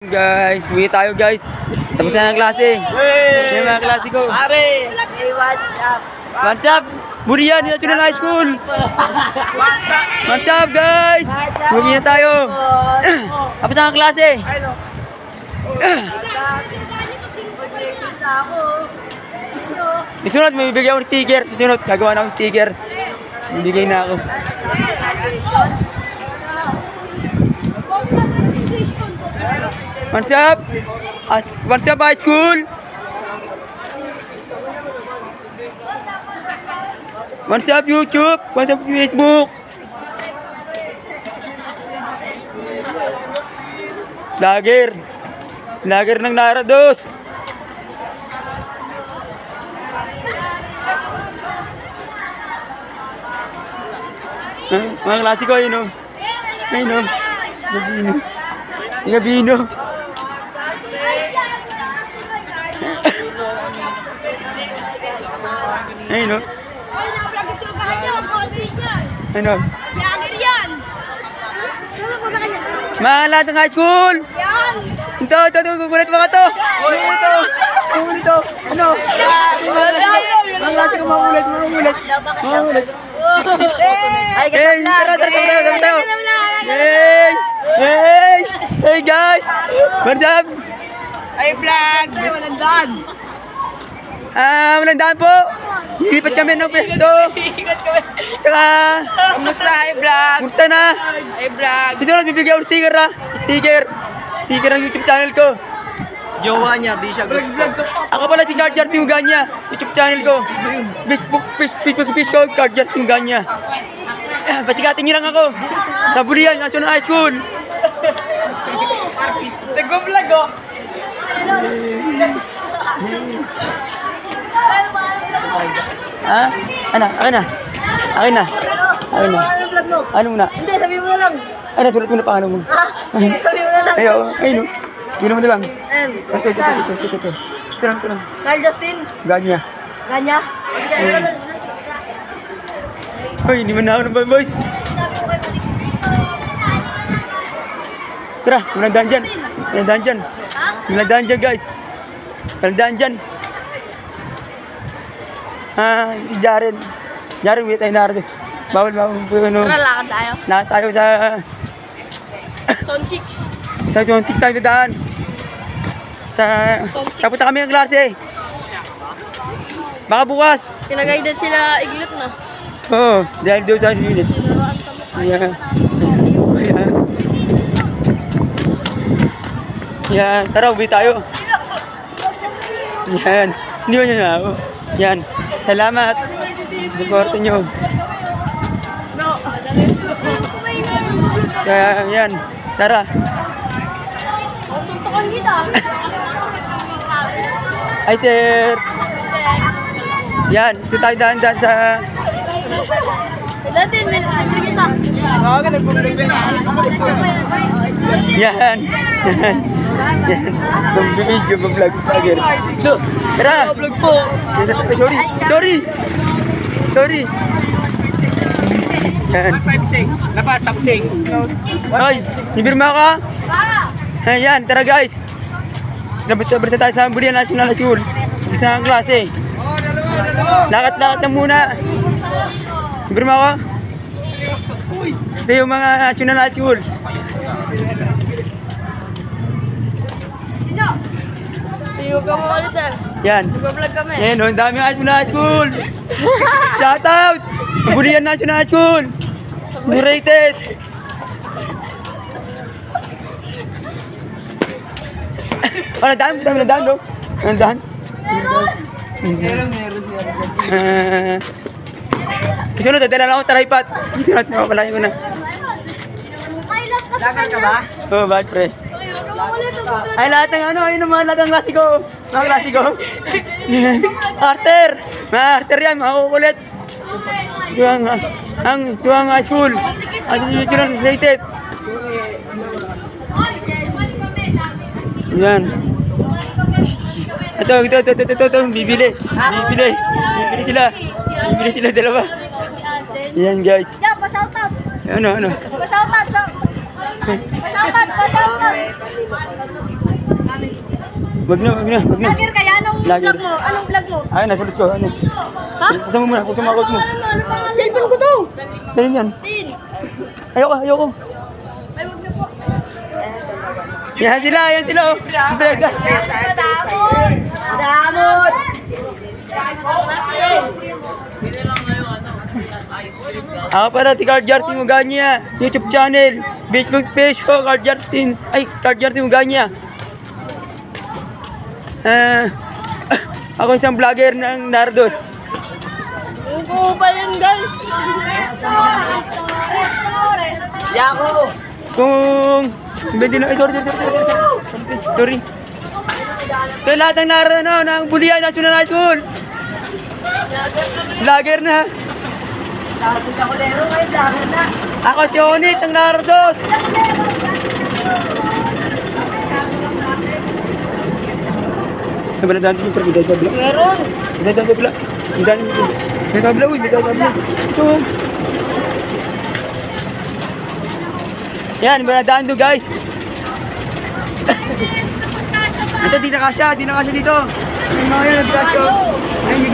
Guys, uwi tayo guys. Tapos na ng klase. Yung mga klase ko. Pare! Hey, what's up? What's up? Burian, National High School. What's up guys? Uwi na tayo. Tapos na ng klase. Susunod, may bibigyan ako ng sticker. Susunod, gagawa na akong sticker. Bibigay na ako. What's up? What's up high school? What's up YouTube? What's up Facebook? Vlogger ng Narados. Mga klase ko, yun o. Ayun o. Gabino. Ayun o. Ayun o. Mga lahat ng high school. Ito, gugulit mga to. Ito. Ano? Mga klase ko, mamulit. Tara tayo. Hey guys! What's up? Ay, vlog! Walang daan! Walang daan po! Ilipat kami ng pesto! Ikot kami! Tsaka... Kamusta? Ay, vlog! Kumusta na? Ay, vlog! Dito lang bibigyan ako sticker ha! Sticker ng YouTube channel ko! Jowa niya, di siya gusto. Ako pala si Carjar Tinguganya! YouTube channel ko! Facebook ko, Carjar Tinguganya! Pasikatin niyo lang ako! Sa Burian, National High School! Nag-vlog oh! Ha? Ano? Akin na. Ano muna? Hindi, sabi mo na lang. Ano, sulat mo na pa, ano mo? Sabi mo na lang. Ayun o. Gino mo na lang. Ito. Ito lang. Kyle Justin. Ganya. Ganya. Hoy, hindi man na ako ng boys. Tara, walang daan dyan guys. Walang daan dyan. Si Jaren, wait tayo na rin. Bawal. Lakad tayo. Lakad tayo sa... Zone 6. Sa Zone 6 tayo daan. Tapos na kami ng klase. Baka bukas. Tinagaydan sila iglot na. Oo, dahil doon sa unit. Yan, tara, uwi tayo. Yan, iniwan nyo na ako. Yan, salamat. Supporto nyo. Kaya, yan, tara. Suntukan kita. Hi, sir. Yan, ito tayo daan sa... Dati, may kita. Yan. Mag-video, mag-vlog. Tara. Vlog po. Sorry. Yan. Napasapsing. Hoy, nibirma ka? Yan, tara guys. Sabit tayo sa Burian National School. Isa ang klase. Lakad na muna. Nibirma ka? Ito yung mga National School. Tiyo ka mo ulit eh. Yan. Nag-vlog kami. Yan, ang dami National School. Shout out! Burian National School. Rated. Ang daan, no? Ang daan. Meron. Sunod, dala lang ako taripat. Dito natin mapalayo mo na. Lakad ka ba? Oo, bad pre. Ay, lahat ng lahat ng klase ko. Mga klase ko. Arter yan, makukulit. Tuwang high school. At ito yung rated. Yan. Ito, bibili sila dalawa. Yan guys. Yeah, pa-shoutout. Ano? Pa-shoutout. Pa-shoutout. Wag na. Vlogger kaya? Anong Vlogger. vlog mo? Anong vlog mo? Ay, nasulot ko. Ano? Ha? Kusa mo muna, kusa mo ako mo. Cellphone ko to. Ganyan yan. Tin. Ayoko. Ay, wag na po. Yan sila, oh. Brega. Damot! Damot! Ako para si Card Jartin Muganya, YouTube channel, Facebook page ko, Card Jartin Muganya. Ako isang vlogger ng Nardos. Yung ko pa yun, guys. Yako! Kung hindi na, sorry. Kaya lahat ng ng Bulian National High School. Vlogger na. Tapos ako lero, may vlogger na. Ako si Onit ng Nardos. Nabaladaan din yung pagkidadabla. Meron. Bidadabla. Bidadabla, uy, bidadabla. Ito. Yan, baladaan doon guys. Ito, di na kasya dito. Yung mga yan, nagkasya. Ay, may